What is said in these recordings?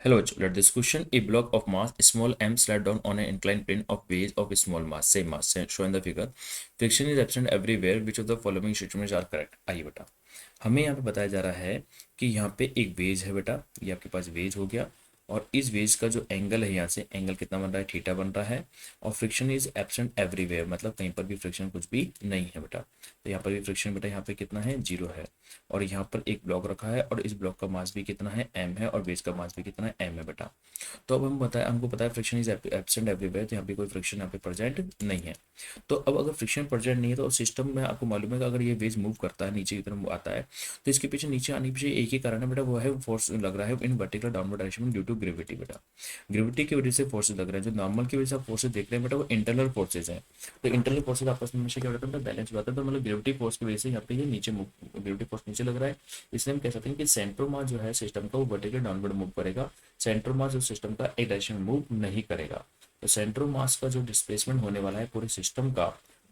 Hello, let this question. A block of mass small m slide down on an inclined plane of base of a small mass, same mass, shown in the figure. Friction is absent everywhere. Which of the following statements are correct? आइए बेटा, हमें यहाँ पे बताया जा रहा है कि यहाँ पे एक वेज है बेटा, ये आपके पास वेज हो गया और इस वेज का जो एंगल है यहाँ से एंगल कितना बन रहा है, थीटा बन रहा है। और फ्रिक्शन इज एब्सेंट एवरीवेयर, मतलब कहीं पर भी फ्रिक्शन कुछ भी नहीं है बेटा। तो यहाँ पर भी फ्रिक्शन बेटा यहाँ पे कितना है, जीरो है। और यहाँ पर एक ब्लॉक रखा है और इस ब्लॉक का मास भी कितना है, एम है, और बेस का मास भी कितना है, एम है बेटा। तो अब हमको पता है फ्रिक्शन इज एब्सेंट एवरीवेयर, तो यहाँ पे कोई फ्रिक्शन यहाँ पे प्रेजेंट नहीं है। तो अब अगर फ्रिक्शन प्रेजेंट नहीं है तो सिस्टम में आपको मालूम है कि अगर ये वेज मूव करता है नीचे की तरफ आता है तो इसके पीछे नीचे आने के पीछे एक ही कारण है बेटा, वो है फोर्स लग रहा है इन वर्टिकल डाउनवर्ड डायरेक्शन में ड्यू टू ग्रेविटी बेटा। ग्रेविटी की वजह से फोर्सेज लग रहे हैं। जो नॉर्मल की वजह से आप फोर्सेज देख रहे हैं बेटा वो इंटरनल फोर्सेज हैं। तो इंटरनल फोर्सेज आपस में हमेशा क्या होता है, बैलेंस होता है। तो मतलब ग्रेविटी फोर्स की वजह से यहाँ पे ये नीचे मूव, ग्रेविटी फोर्स नीचे लग रहा है, इसलिए हम कह सकते हैं कि सेंट्रो मास जो है सिस्टम का वो वर्टिकल डाउनवर्ड मूव करेगा। सेंट्रो मास जो सिस्टम का एक डायरेक्शन में मूव नहीं करेगा। तो सेंट्रो मास का जो डिस्प्लेसमेंट होने वाला है पूरे सिस्टम का,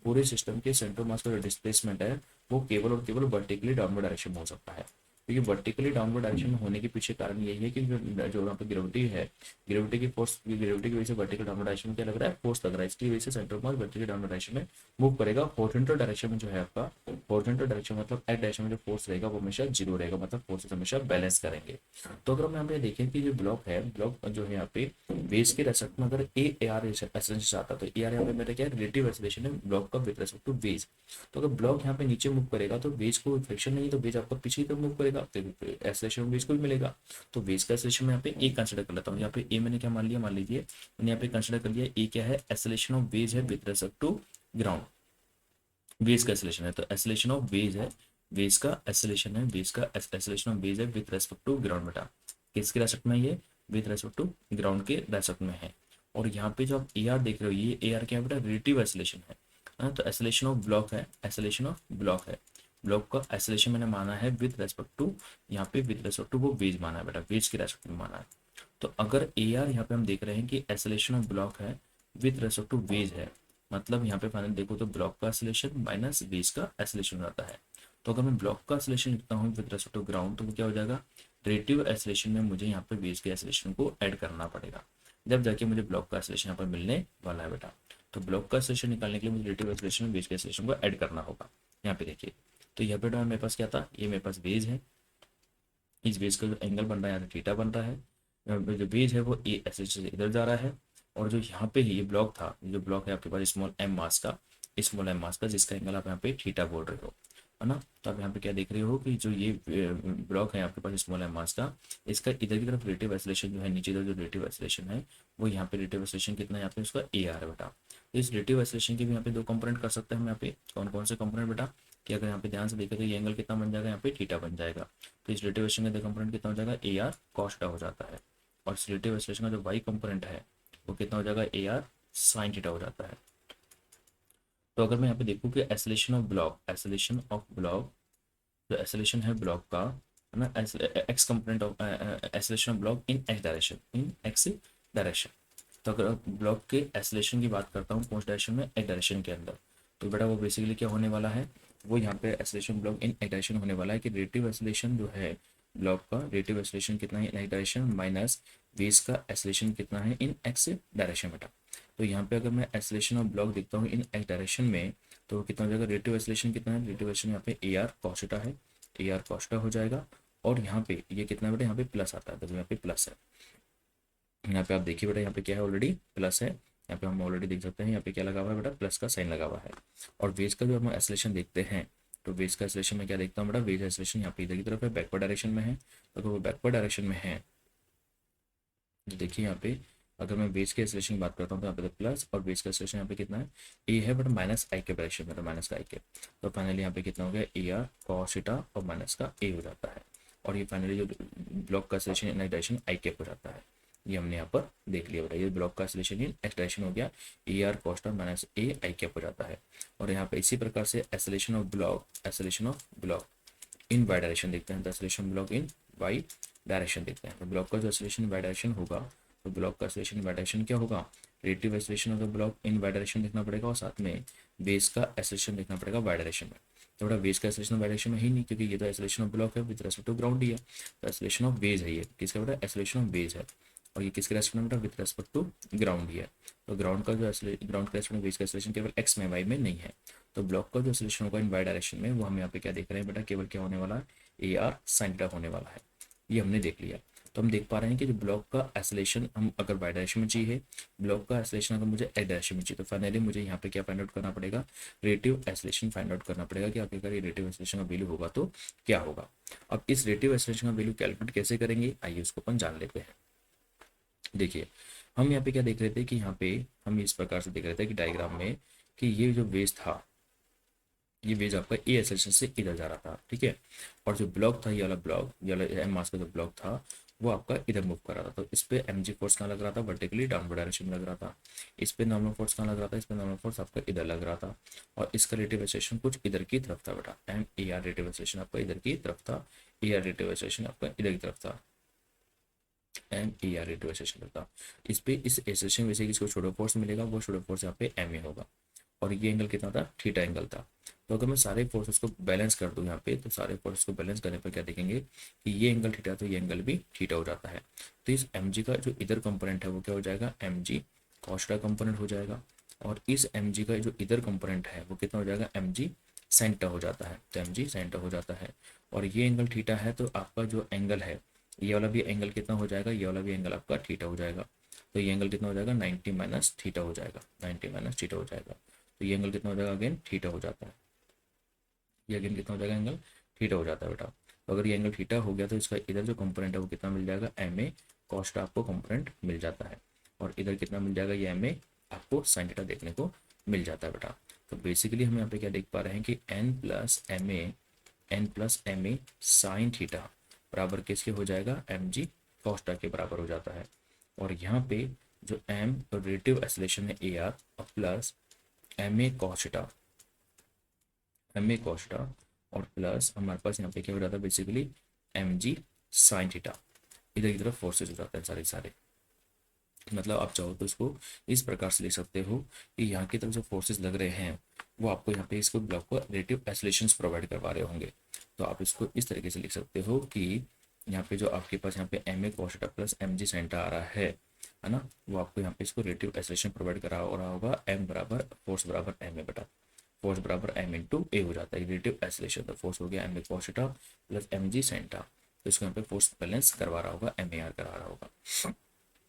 पूरे सिस्टम के सेंट्रो मास का जो डिस्प्लेसमेंट है वो केवल और केवल वर्टिकली डाउनवर्ड डायरेक्शन में हो सकता है। क्योंकि वर्टिकली डाउनवर्ड डायरेक्शन में होने के पीछे कारण यही है कि जो यहाँ पे ग्रेविटी है, ग्रेविटी की फोर्स, ग्रेविटी की वजह से वर्टिकल डाउनवर्ड डायरेक्शन में क्या लग रहा है, फोर्स लग रहा है। इसकी वजह से सेंट्रल मास वर्टिकल डाउनवर्ड डायरेक्शन में मूव करेगा। हॉरिजॉन्टल डायरेक्शन में जो है आपका, हॉरिजॉन्टल डायरेक्शन मतलब एक्स डायरेक्शन में जो फोर्स रहेगा वो हमेशा जीरो रहेगा, मतलब फोर्सेस हमेशा बैलेंस करेंगे। तो अगर हम यहाँ पे देखें कि जो ब्लॉक है, ब्लॉक जो है यहाँ पे बेस के रेस्पेक्ट में अगर ए आर एक्सेलेरेशन आता है तो ए आर यहाँ पे मेरा क्या है, रिलेटिव एक्सेलेरेशन है ब्लॉक का विद रेस्पेक्ट टू बेस। तो अगर ब्लॉक यहाँ पे नीचे मूव करेगा तो बेस को फ्रिक्शन नहीं है, तो बेस आपका पीछे की तरफ मूव करेगा, तो एक्सेलेरेशन बेस को भी मिलेगा। तो बेस का एक्सेलेरेशन में यहाँ पे ए कंसिडर कर लेता हूँ। यहाँ पे ए मैंने क्या मान लिया, मान लीजिए मैंने यहाँ पे कंसिडर कर लिया ए क्या है, एक्सेलेरेशन ऑफ बेस है with respect to ground. Base का एक्सेलेरेशन है तो एक्सेलेरेशन ऑफ बेस है, बेस का एक्सेलेरेशन है, बेस का एक्सेलेरेशन ऑफ बेस है विद रेस्पेक्ट टू ग्राउंड बेटा। किसके रेस्पेक्ट में, ये विद रेस्पेक्ट टू ग्राउंड के रेस्पेक्ट में है। और यहाँ पे जो आप ए आर देख रहे हो, ये ए आर क्या है बेटा, रिलेटिव एक्सेलेरेशन है। तो एक्सेलेरेशन ऑफ ब्लॉक है, एक्सेलेरेशन ऑफ ब्लॉक है। ब्लॉक का एक्सेलेरेशन मैंने माना है विद रेस्पेक्ट टू, यहाँ पे विद रेस्पेक्ट टू वो वेज माना है बेटा, वेज के रेस्पेक्ट में माना है। तो अगर ए आर यहाँ पे हम देख रहे हैं कि एक्सेलेरेशन ऑफ ब्लॉक है विद रेस्पेक्ट टू वेज है, मतलब यहाँ पे फाइनल देखो तो ब्लॉक का एक्सेलेरेशन माइनस वेज का एक्सेलेरेशन हो जाता है। तो अगर मैं ब्लॉक का एक्सेलेरेशन लिखता हूँ विद रेस्पेक्ट टू ग्राउंड तो वो क्या हो जाएगा, रिलेटिव एक्सेलेरेशन में मुझे यहाँ पे वेज के एक्सेलेरेशन को ऐड करना पड़ेगा, जब जाके मुझे ब्लॉक का एक्सेलेरेशन यहाँ पर मिलने वाला है बेटा। तो ब्लॉक का एक्सेलेरेशन निकालने के लिए मुझे रिलेटिव एक्सेलेरेशन में वेज के एक्सेलेरेशन को ऐड करना होगा। यहाँ पे देखिए, तो यहाँ पे मेरे पास क्या था, ये मेरे पास वेज है, इस बेस का जो एंगल बन रहा है यहाँ थीटा बन रहा है। जो बेस है वो ए एक्सेस से इधर जा रहा है। और जो यहाँ पे ये ब्लॉक था, जो ब्लॉक है आपके पास स्मॉल एम मास का, स्मॉल एम मास का जिसका एंगल आप यहाँ पे थीटा बोल रहे हो, है ना। तो आप यहाँ पे क्या देख रहे हो कि जो ये ब्लॉक है आपके पास स्मॉल एम मास का, इसका इधर की तरफ रिलेटिव एक्सेलेरेशन जो है, नीचे इधर जो रिलेटिव एक्सेलेरेशन है वो यहाँ पे रिलेटिव एक्सेलेरेशन कितना है यहाँ पे उसका ए आर है बेटा। तो इस रिलेटिव एक्सेलेरेशन के भी यहाँ पे दो कंपोनेंट कर सकते हैं हम यहाँ पे, कौन कौन से कंपोनेंट बेटा, कि अगर यहाँ पे ध्यान से देखें तो ये एंगल कितना बन जाएगा, यहाँ पे थीटा बन जाएगा। तो इस रिलेटिव एक्सेलेरेशन का कंपोनेंट कितना हो जाएगा, ए आर कॉस हो जाता है। और इस रिलेटिव एक्सेलेरेशन का जो वाई कंपोनेंट है वो कितना हो जाएगा, ए आर साइन थीटा हो जाता है। तो अगर मैं यहाँ पे देखूँ कि acceleration of block, acceleration of block, जो एक्सेलेरेशन है ब्लॉक का, है ना, x component of acceleration of block in x direction, in x direction. तो अगर ब्लॉक के एक्सेलेरेशन की बात करता हूँ कौन डायरेक्शन में, एक डायरेक्शन के अंदर, तो बेटा वो बेसिकली क्या होने वाला है, वो यहाँ पे एक्सेलेरेशन ब्लॉक इन एक डायरेक्शन होने वाला है कि रिलेटिव एक्सेलेरेशन जो है ब्लॉक का, रिलेटिव एक्सेलेरेशन कितना है इन एक डायरेक्शन माइनस वेज का एक्सेलेरेशन कितना है इन एक्स डायरेक्शन बेटा। तो यहाँ पे अगर मैं एक्सेलेरेशन ऑफ ब्लॉक देखता हूँ इन एक्स डायरेक्शन में तो कितना हो जाएगा, रिलेटिव एक्सेलेरेशन कितना है, रिलेटिव एक्सेलेरेशन यहाँ पे ए आर कॉस्टा है, ए आर कॉस्टा हो जाएगा। और यहाँ पे ये कितना बेटा, यहाँ पे प्लस आता है, तो यहाँ पे प्लस है। यहाँ पे आप देखिए बेटा, यहाँ पे क्या है, ऑलरेडी प्लस है। यहाँ पे हम ऑलरेडी देख सकते हैं यहाँ पे क्या लगा हुआ है बेटा, प्लस का साइन लगा हुआ है। और वेज का जो हम एक्सेलेरेशन देखते हैं, तो वेज का एक्सेलेरेशन में क्या देखता हूँ बेटा, वेज एक्सेलेरेशन यहाँ पे इधर की तरफ है, बैकवर्ड डायरेक्शन में है। तो अगर वो बैकवर्ड डायरेक्शन में है तो देखिए यहाँ पे अगर मैं वेज के एक्सेलेरेशन की बात करता हूँ तो यहाँ पे प्लस, और वेज का एक्सेलेरेशन यहाँ पे कितना है, ए है, बट माइनस आई के डायरेक्शन में, तो माइनस का आई के। तो फाइनली यहाँ पे कितना हो गया, ए आर कॉस थीटा और माइनस का ए हो जाता है। और ये फाइनली जो ब्लॉक का acceleration in direction I cap हो जाता है। ये हमने यहाँ पर देख लिया बेटा, ये ब्लॉक का एक्सेलेरेशन इन एक्स डायरेक्शन हो गया, a r cos theta minus a i cap हो जाता है। और यहाँ पे इसी प्रकार से acceleration of block, acceleration of block in y direction देखते हैं, तो acceleration block in y direction देखते हैं। तो ब्लॉक का जो एक्सेलेरेशन वाई डायरेक्शन होगा, तो ब्लॉक का एक्सेलेरेशन वाई डायरेक्शन क्या होगा, relative acceleration of the block in y direction देखना पड़ेगा, और साथ में बेस का एक्सेलेरेशन देखना पड़ेगा वाई डायरेक्शन में। तो बेटा वेज का एक्सेलरेशन वाई डायरेक्शन में ही नहीं, क्योंकि ये तो एक्सेलरेशन ऑफ ब्लॉक है विद रेस्पेक्ट टू ग्राउंड ही है, तो एक्सेलरेशन ऑफ वेज है, ये किसका बेटा एक्सेलरेशन ऑफ वेज है, और ये किसके रेस्पेक्ट में बेटा विद रेस्पेक्ट टू ग्राउंड ही है। तो ग्राउंड का जो ग्राउंड का रेस्पेक्ट में वेज का एक्सेलरेशन केवल एक्स में वाई में नहीं है। तो ब्लॉक का जो एक्सेलरेशन होगा इन वाई डायरेक्शन में वो हम यहाँ पे क्या देख रहे हैं बेटा, केवल क्या होने वाला है, ए आर साइन थीटा होने वाला है, ये हमने देख लिया। तो हम देख पा रहे हैं कि जो ब्लॉक का एक्सेलरेशन हम अगर वाई डायरेक्शन में चाहिए, ब्लॉक का एक्सेलरेशन अगर मुझे एक्स डायरेक्शन में चाहिए, तो फाइनली मुझे यहाँ पे क्या फाइंड आउट करना पड़ेगा, रेटिव एक्सेलरेशन फाइंड आउट करना पड़ेगा कि आखिरकार ये रेटिव एक्सेलरेशन का वैल्यू होगा तो क्या होगा। अब इस रेटिव एक्सेलरेशन का वैल्यू कैलकुलेट कैसे करेंगे, आइए उसको अपन जान लेते हैं। देखिए हम यहाँ पे क्या देख रहे थे कि यहाँ पे हम इस प्रकार से देख रहे थे कि डायग्राम में कि ये जो वेज था, ये वेज आपका ए एक्सेलरेशन से इधर जा रहा था, ठीक है, और जो ब्लॉक था ये वाला ब्लॉक, ये वाला एम मास का जो ब्लॉक था वो आपका इधर मूव कर रहा था। तो इस पे एम जी फोर्स कहाँ लग रहा था, वर्टिकली डाउनवर्ड डायरेक्शन में लग रहा था। इस पे नॉर्मल फोर्स कहाँ लग रहा था, इस पे नॉर्मल फोर्स आपका इधर लग रहा था, और इसका रेटिव एक्सेलरेशन कुछ इधर की तरफ था बेटा, एम ए आर रेटिव एक्सेलरेशन आपका इधर की तरफ था, ए आर रेटिव एक्सेलरेशन आपका इधर की तरफ था, एम ए आर रेटिव एक्सेलरेशन था। इस पे इस एक्सेलरेशन में से किसको छोड़ो फोर्स मिलेगा, वो छोड़ो फोर्स यहाँ पे एम ए होगा, और ये एंगल कितना था, थीटा एंगल था। तो अगर मैं सारे फोर्सेस को बैलेंस कर दूं यहाँ पे, तो सारे फोर्सेस को बैलेंस करने पर क्या देखेंगे कि ये एंगल थीटा, तो ये एंगल भी थीटा हो जाता है। तो इस एम जी का जो इधर कंपोनेंट है वो क्या हो जाएगा, m g cos theta component हो जाएगा, और इस एम जी का जो इधर कंपोनेंट है वो कितना हो जाएगा, एम जी साइन थीटा हो जाता है, तो एम जी साइन थीटा हो जाता है। और ये एंगल थीटा है, तो आपका जो एंगल है ये वाला भी एंगल कितना हो जाएगा, ये वाला भी एंगल आपका थीटा हो जाएगा। तो ये एंगल कितना हो जाएगा, 90 माइनस थीटा हो जाएगा, 90 माइनस थीटा हो जाएगा। तो ये एंगल कितना हो जाएगा, अगेन थीटा हो जाता है, ये अगेन कितना हो जाएगा, एंगल थीटा हो जाता है बेटा। तो अगर ये एंगल थीटा हो गया तो इसका इधर जो कंपोनेंट है वो कितना मिल जाएगा, एम ए कॉस थीटा आपको कंपोनेंट मिल जाता है, और इधर कितना मिल जाएगा, ये एम ए आपको साइन थीटा देखने को मिल जाता है बेटा। तो बेसिकली हम यहाँ पे क्या देख पा रहे हैं कि n plus m a sine theta बराबर किसके हो जाएगा, एम जी कॉस थीटा के बराबर हो जाता है। और यहाँ पे जो एम रेलेटिव एक्सेलरेशन है a r, plus m a cos theta, m a cos theta, और प्लस हमारे पास यहाँ पे क्या हो जाता है, basically m g sine theta, इधर की तरफ फोर्सेज हो जाते हैं सारे सारे। मतलब आप चाहो तो इसको इस प्रकार से लिख सकते हो कि यहाँ की तरफ जो फोर्सेस लग रहे हैं वो आपको यहाँ पे इसको ब्लॉक को रिलेटिव एक्सेलरेशंस प्रोवाइड करवा रहे होंगे। तो आप इसको इस तरीके से लिख सकते हो कि यहाँ पे जो आपके पास यहाँ पे m a cos theta plus m g sine theta आ रहा है ना, वो आपको यहाँ पे इसको रिलेटिव एक्सेलरेशन प्रोवाइड करा हो रहा होगा, एम बराबर फोर्स बराबर एम ए बेटा, फोर्स बराबर एम इंटू ए हो जाता है रिलेटिव एक्सेलरेशन। तो फोर्स हो गया m a cos theta plus m g sine theta, तो इसको यहाँ पे फोर्स बैलेंस करवा रहा होगा, एम ए आर करा रहा होगा।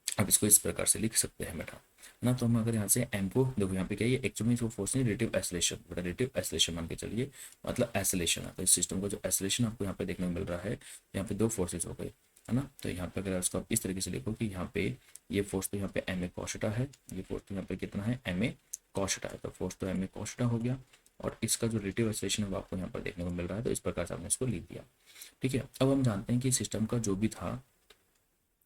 अब इसको इस प्रकार से लिख सकते हैं बेटा, है ना। तो हम अगर यहाँ से एम को देखो, यहाँ पे क्या है, एक्चुअली इसको फोर्स नहीं, रिलेटिव एक्सेलरेशन बेटा, रिलेटिव एक्सेलरेशन मान के चलिए, मतलब एक्सेलरेशन है। तो इस सिस्टम का जो एक्सेलरेशन आपको यहाँ पे देखने को मिल रहा है, यहाँ पे दो फोर्सेज हो गए, है ना। तो यहाँ पे अगर उसको आप इस तरीके से लिखो कि यहाँ पे ये फोर्स तो यहाँ पे एम ए कॉस थीटा है, ये फोर्स तो यहाँ पे कितना है, एम ए कॉस थीटा है, तो फोर्स तो एम ए कॉस थीटा हो गया, और इसका जो रिलेटिव एक्सेलरेशन है वो आपको यहाँ पर देखने को मिल रहा है। तो इस प्रकार से आपने इसको लिख दिया, ठीक है। अब हम जानते हैं कि सिस्टम का जो भी था,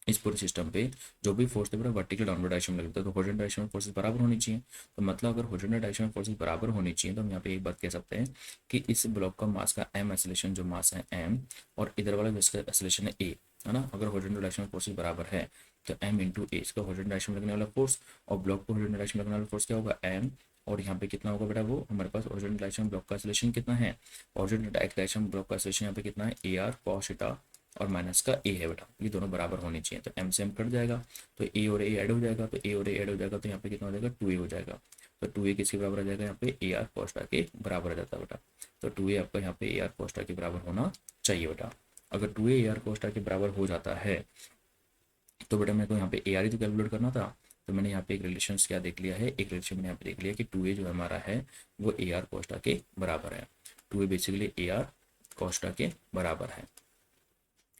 इस पूरे सिस्टम पे जो भी फोर्स थे पूरा वर्टिकल डाउनवर्ड डायरेक्शन में लगता है, तो हॉरिजॉन्टल डायरेक्शन में फोर्सेस बराबर होनी चाहिए। तो मतलब अगर हॉरिजॉन्टल डायरेक्शन में फोर्सेस बराबर होनी चाहिए, तो हम यहाँ पे एक बात कह सकते हैं कि इस ब्लॉक का मास का एम एक्सेलरेशन, जो मास है एम, और इधर वाला जिसका एक्सेलरेशन है ए, है ना। अगर हॉरिजॉन्टल डायरेक्शन में फोर्सेस बराबर है तो एम इंटू ए, इसका हॉरिजॉन्टल डायरेक्शन में लगने वाला फोर्स, और ब्लॉक को हॉरिजॉन्टल डायरेक्शन में लगने वाला फोर्स क्या होगा, एम, और यहाँ पे कितना होगा बेटा, वो हमारे पास हॉरिजॉन्टल डायरेक्शन ब्लॉक का एक्सेलरेशन कितना है, हॉरिजॉन्टल डायरेक्शन ब्लॉक का एक्सेलरेशन यहाँ पे कितना है, ए आर कॉस थीटा और माइनस का ए है बेटा, ये दोनों बराबर होने चाहिए। तो एम से एम कट जाएगा, तो ए और ए ऐड हो जाएगा, तो ए और ए ऐड हो जाएगा, तो यहाँ पे कितना हो जाएगा, 2a हो जाएगा। तो 2a किसके बराबर आ जाएगा, यहाँ पे ए आर कॉस थीटा के बराबर आ जाता है बेटा। तो 2a आपका यहाँ पे ए आर कॉस थीटा के बराबर होना चाहिए बेटा। अगर 2a A R cos theta के बराबर हो जाता है तो बेटा मेरे को यहाँ पे ए आर ही तो कैलकुलेट करना था। तो मैंने यहाँ पे एक रिलेशन क्या देख लिया है, एक रिलेशन मैंने यहाँ पे देख लिया कि 2a जो हमारा है वो ए आर कॉस थीटा के बराबर है, 2a basically A R cos theta के बराबर है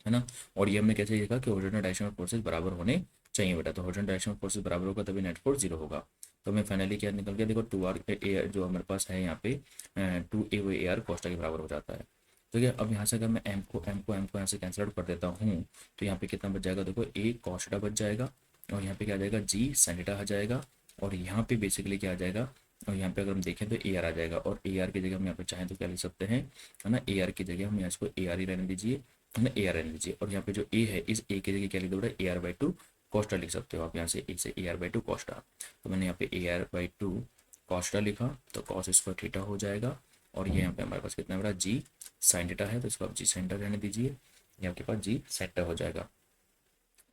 ना। और ये हमने कैसे देखा कि हॉरिजॉन्टल डायरेक्शन में फोर्सेस बराबर होने चाहिए बेटा। तो हॉरिजॉन्टल डायरेक्शन में फोर्सेस बराबर होगा तभी नेट फोर्स 0 होगा। तो हमें फाइनली क्या निकल गया, देखो 2r ए जो हमारे पास है यहाँ पे 2a वो ए आर कॉस थीटा के बराबर हो जाता है। तो क्या अब यहाँ से अगर मैं एम को यहाँ से कैंसिल आउट कर देता हूँ, तो यहाँ पे कितना बच जाएगा, देखो ए कॉस थीटा बच जाएगा, और यहाँ पे क्या आ जाएगा, जी साइन थीटा आ जाएगा, और यहाँ पे बेसिकली क्या आ जाएगा, और यहाँ पे अगर हम देखें तो ए आर आ जाएगा, और ए आर की जगह हम यहाँ पे चाहें तो क्या लिख सकते हैं, है ना, ए आर की जगह हम यहाँ इसको ए आर ही रहने दीजिए, है ना, ए आर रहने दीजिए। और यहाँ पे जो ए है, इस ए की जगह क्या लिख दो बेटा, a r by two cos theta लिख सकते हो आप, यहाँ से ए से a r by two cos theta. तो मैंने यहाँ पे a r by two cos theta लिखा, तो कॉस स्क्वायर थीटा हो जाएगा, और ये यहाँ पे हमारे पास कितना बड़ा जी साइन थीटा है, तो इसको आप जी साइन थीटा रहने दीजिए, ये आपके पास जी साइन थीटा हो जाएगा।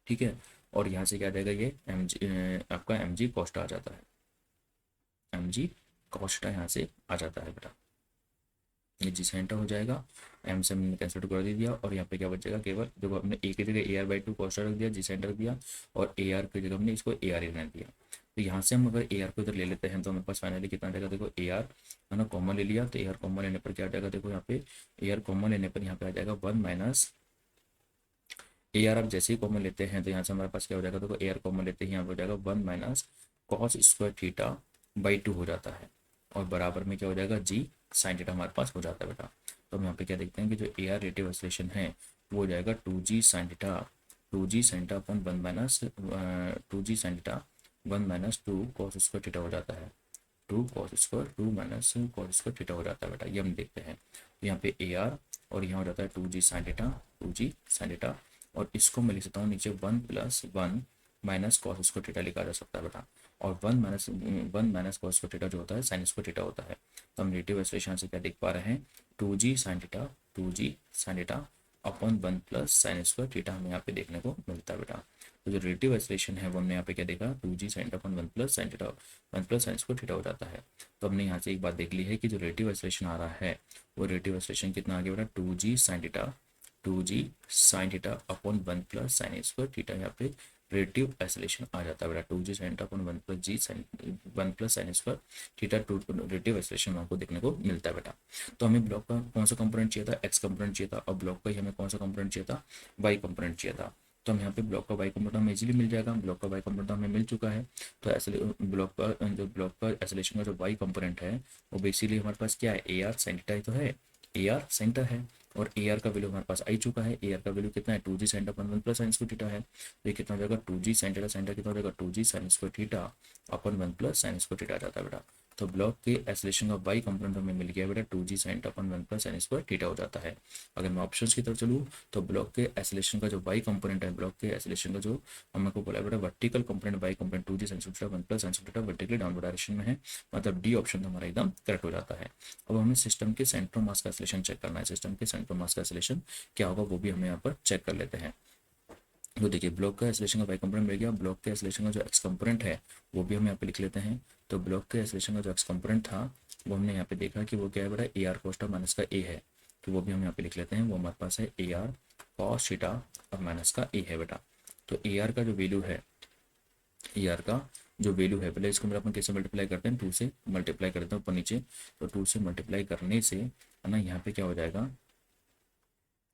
ठीक है, और यहाँ से क्या आ जाएगा, ये एम जी आपका एम जी कोस्टा आ जाता है, एम जी कोस्टा यहाँ से आ जाता है बेटा, ये जी सेंटर हो जाएगा, एम से हमने कैंसिल कर दे दिया, और यहाँ पे क्या बचेगा, केवल देखो हमने ए की जगह ए आर बाई टू कोस्टा रख दिया, जी सेंटर रख दिया, और ए आर की जगह हमने इसको ए आर ही रहने दिया। तो यहाँ से हम अगर ए आर को इधर ले लेते हैं तो हमारे पास फाइनली कितना आ जाएगा, देखो ए आर है ना कॉमन ले लिया, तो ए आर कॉमन लेने पर क्या आ जाएगा, देखो यहाँ पे ए आर कॉमन लेने पर यहाँ पे आ जाएगा 1 माइनस ए आर। आप जैसे ही कॉमन लेते हैं तो यहाँ से हमारे पास क्या हो जाएगा, देखो ए आर कॉमन लेते ही यहाँ पे हो जाएगा 1 minus cos square theta by 2 हो जाता है, और बराबर में क्या हो जाएगा, जी साइन थीटा हमारे पास हो जाता है बेटा। तो हम यहाँ पे क्या देखते हैं कि जो ए आर रेडियो ऑसिलेशन है वो हो जाएगा 2g sine theta, 2g sine theta अपन 1 minus 2g sine theta 1 minus 2 cos square theta हो जाता है, 2 cos square 2 minus cos square theta हो जाता है बेटा, ये हम देखते हैं। तो यहाँ पे ए आर और यहाँ हो जाता है 2g sine theta, 2g sine theta, और इसको मैं लिख सकता हूँ नीचे 1 plus 1 minus cos square theta लिखा जा सकता है बेटा, और 1 माइनस कॉस स्क्वायर थीटा जो होता है साइन स्क्वायर थीटा होता है। तो हम रेडियो ऑसिलेशन से क्या देख पा रहे हैं, 2g sine theta, 2g sine theta upon 1 plus sine square theta हमें यहाँ पे देखने को मिलता है बेटा। तो जो रेडियो ऑसिलेशन है वो हमने यहाँ पे क्या देखा, 2g sine theta upon 1 plus sign theta, 1 plus sine square theta हो जाता है। तो हमने यहाँ से एक बात देख ली है कि जो रेडियो ऑसिलेशन आ रहा है वो रेडियो ऑसिलेशन कितना आ गया बेटा, 2g sine theta, 2g sine theta upon 1 plus sine square theta, यहाँ पे रेडियो ऑसिलेशन आ जाता है बेटा, 2g sine theta upon 1 plus g sine 1 plus sine square theta, two radio oscillation हमको देखने को मिलता है बेटा। तो हमें ब्लॉक का कौन सा कंपोनेंट चाहिए था, एक्स कंपोनेंट चाहिए था, और ब्लॉक का ही हमें कौन सा कंपोनेंट चाहिए था, वाई कंपोनेंट चाहिए था। तो हम यहाँ पे ब्लॉक का वाई कंपोनेंट हमें इजीली मिल जाएगा, ब्लॉक का वाई कंपोनेंट हमें मिल चुका है। तो ऐसे ब्लॉक का एसोलेशन का जो वाई कंपोनेंट है वो बेसिकली हमारे पास क्या है, ए आर साइन थीटा ही तो है, ए आर सेंटर है, और ए आर का वैल्यू हमारे पास आ ही चुका है, ए आर का वैल्यू कितना है, 2g साइन अपन 1 प्लस साइन स्क्वायर थीटा है, तो ये कितना हो जाएगा, 2g sine theta, sine theta कितना हो जाएगा, 2g साइन स्क्वायर थीटा अपन 1 प्लस साइन स्क्वायर थीटा आ जाता है बेटा। तो ब्लॉक के एसोलेशन का वाई कंपोनेंट हमें मिल गया बेटा, 2g साइन थीटा अपन 1 प्लस साइन स्क्वायर थीटा हो जाता है। अगर मैं ऑप्शंस की तरफ चलूँ तो ब्लॉक के एसोलेशन का जो वाई कंपोनेंट है, ब्लॉक के एसोलेशन का जो हमको बोला बेटा vertical component y component 2g sine square theta 1 plus sine square theta vertically downward direction में है, मतलब डी ऑप्शन हमारा एकदम करेक्ट हो जाता है। अब हमें सिस्टम के सेंटर मास का एसोलेशन चेक करना है, सिस्टम के सेंटर मास का एसोलेशन क्या होगा वो भी हमें यहाँ पर चेक कर लेते हैं। तो देखिए ब्लॉक का एसोलेशन का वाई कंपोनेंट मिल गया, ब्लॉक के एसोलेशन का जो एक्स कंपोनेंट है वो भी हम यहाँ पे लिख लेते हैं। तो ब्लॉक के एसोलेशन का जो एक्स कंपोनेंट था वो हमने यहाँ पे देखा कि वो क्या है बेटा, ए आर कोस्टा माइनस का ए है, तो वो भी हम यहाँ पे लिख लेते हैं, वो हमारे पास है ए आर कॉस थीटा और माइनस का ए है बेटा। तो ए आर का जो वैल्यू है, ए आर का जो वैल्यू है, पहले इसको मेरा अपन कैसे मल्टीप्लाई करते हैं, 2 से मल्टीप्लाई करते हैं ऊपर नीचे, तो 2 से मल्टीप्लाई करने से है ना यहाँ पे क्या हो जाएगा,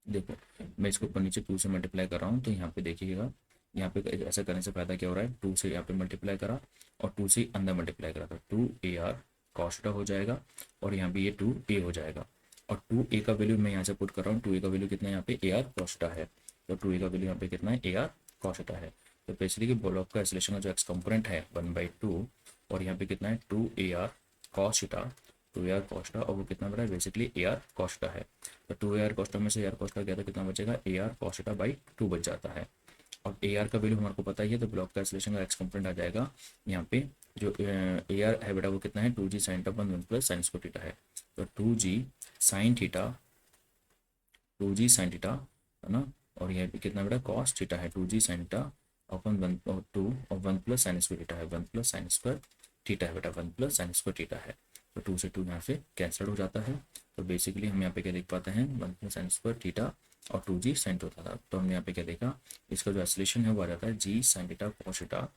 देखो मैं इसको ऊपर नीचे 2 से मल्टीप्लाई कर रहा हूँ, तो यहाँ पे देखिएगा, यहाँ पे ऐसा करने से फायदा क्या हो रहा है, 2 से यहाँ पे मल्टीप्लाई करा और 2 से अंदर मल्टीप्लाई करा, तो 2 AR कॉस्टा हो जाएगा, और यहाँ पे ये 2A हो जाएगा, और 2A का वैल्यू मैं यहाँ से पुट कर रहा हूँ, 2A का वैल्यू कितना है यहाँ पे AR कॉस्टा है, तो 2A का वैल्यू यहाँ पे कितना है AR कॉस्टा है। तो बेसिकली ब्लॉक का एसोलेशन का जो एक्स कंपोनेंट है 1/2, और यहाँ पे कितना है 2AR कॉस्टा, 2AR कॉस्टा, और वो कितना बड़ा है बेसिकली AR कॉस्टा है। तो 2AR कॉस्टा में से AR कॉस्टा गया तो कितना बचेगा, AR कॉस्टा बाई 2 बच जाता है। और AR का वैल्यू हमारे को पता ही है, तो ब्लॉक का एसोलेशन का एक्स कंपोनेंट आ जाएगा यहाँ पे, जो AR है बेटा वो कितना है 2g साइन थीटा अपन 1 प्लस साइन स्क्वायर थीटा है, तो 2g sine theta, 2g sine theta है ना, और यहाँ पे कितना बेटा कॉस थीटा है, 2g साइन थीटा अपन 1/2 और 1 प्लस साइन स्क्वायर थीटा है, 1 प्लस साइन स्क्वायर थीटा है बेटा, 1 प्लस साइन स्क्वायर थीटा है, तो 2 से 2 यहाँ से कैंसिल हो जाता है। तो बेसिकली हम यहाँ पे क्या देख पाते हैं, 1 प्लस साइन स्क्वायर थीटा और 2g साइन थीटा था, तो हमने यहाँ पे क्या देखा, इसका जो एसोलेशन है वो आ जाता है g sine theta cos theta,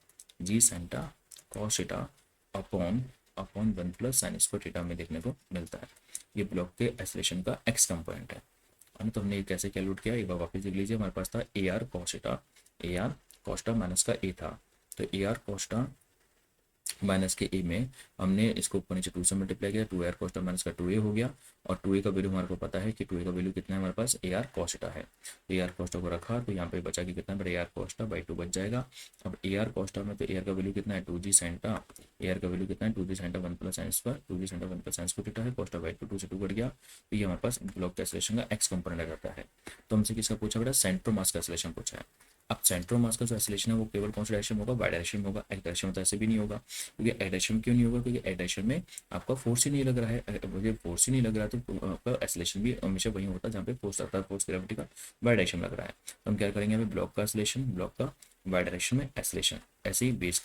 g sine theta cos theta upon upon 1 plus sine square theta में देखने को मिलता है। ये ब्लॉक के एसोलेशन का एक्स कंपोनेंट है ना। तो हमने ये कैसे कैलकुलेट किया, एक बार वापस देख लीजिए, हमारे पास था a r cos theta, a r cos theta minus का ए था, तो ए आर कॉस्टा माइनस के ए में हमने इसको ऊपर नीचे 2 से मल्टीप्लाई किया, 2 AR कॉस्टा माइनस का 2A हो गया, और 2A का वैल्यू हमारे को पता है कि 2A का वैल्यू कितना है हमारे पास, AR कॉस्टा है, तो AR कॉस्टा को रखा तो यहाँ पे बचा कि कितना बड़ा AR कॉस्टा बाई 2 बच जाएगा। अब AR कॉस्टा में तो AR का वैल्यू कितना है 2g साइनटा, AR का वैल्यू कितना है 2g साइनटा 1 plus sine square, 2g साइनटा 1 plus sine square theta है, कॉस्टा बाई 2 से 2 कट गया, तो ये हमारे पास ब्लॉक का एसोलेशन का एक्स कंपोनेंट आ जाता है। तो हमसे किसका पूछा बेटा, सेंटर मास का एसोलेशन पूछा है। अब सेंटर ऑफ मास का जो एक्सेलरेशन है वो केवल कौन सा डायरेक्शन में होगा, वाई डायरेक्शन में होगा। एक्स डायरेक्शन में तो ऐसे भी नहीं होगा, क्योंकि एक्स डायरेक्शन में क्यों नहीं होगा, क्योंकि एक्स डायरेक्शन में आपका फोर्स ही नहीं लग रहा है। मुझे फोर्स ही नहीं लग रहा है तो आपका एक्सेलरेशन भी हमेशा वही होता है जहाँ पे फोर्स लगता है, फोर्स ग्रेविटी का वाई डायरेक्शन में लग रहा है। तो हम क्या करेंगे, हमें ब्लॉक का एक्सेलरेशन, ब्लॉक का वाई डायरेक्शन में एक्सेलरेशन, ऐसे ही बेस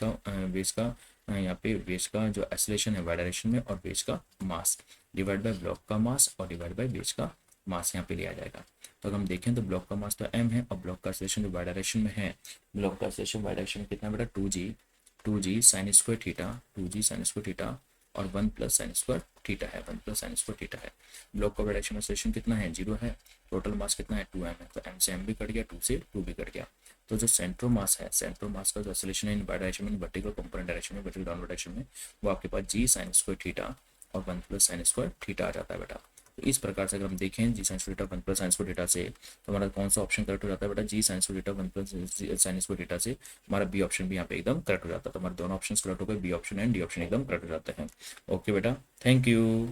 का यहाँ पे बेस का जो एक्सेलरेशन है वाई डायरेक्शन में, और बेस का मास डिवाइड बाय ब्लॉक का मास और डिवाइड बाय बेस का मास यहाँ पे लिया जाएगा। तो अगर हम देखें तो ब्लॉक का मास तो m है और ब्लॉक का एक्सेलरेशन जो वाई डायरेक्शन में है, ब्लॉक का एक्सेलरेशन वाई डायरेक्शन में कितना बेटा, 2g sine square theta, 2g sine square theta और 1 प्लस साइन स्क्वायर थीटा है, 1 प्लस साइन स्क्वायर थीटा है। ब्लॉक का वाई डायरेक्शन में एक्सेलरेशन कितना है, 0 है। टोटल मास कितना है, 2m है। तो m से m भी कट गया, 2 से 2 भी कट गया। तो जो सेंट्रो मास है, सेंट्रो मास का जो एक्सेलरेशन है इन वाई डायरेक्शन में, वर्टिकल कंपोनेंट डायरेक्शन में, वर्टिकल डाउनवर्ड डायरेक्शन में, वो आपके पास g साइन स्क्वायर थीटा और 1 प्लस साइन स्क्वायर थीटा आ जाता है बेटा। तो इस प्रकार से अगर हम देखें g sine square theta 1 plus sine square theta से, तो हमारा कौन सा ऑप्शन करेक्ट हो जाता है बेटा, g sine square theta 1 plus sine square theta से हमारा बी ऑप्शन भी यहाँ पे एकदम करेक्ट हो जाता है। तो हमारे दोनों ऑप्शन करेक्ट हो गए, b option and d option एकदम करेक्ट हो जाते हैं। ओके बेटा, थैंक यू।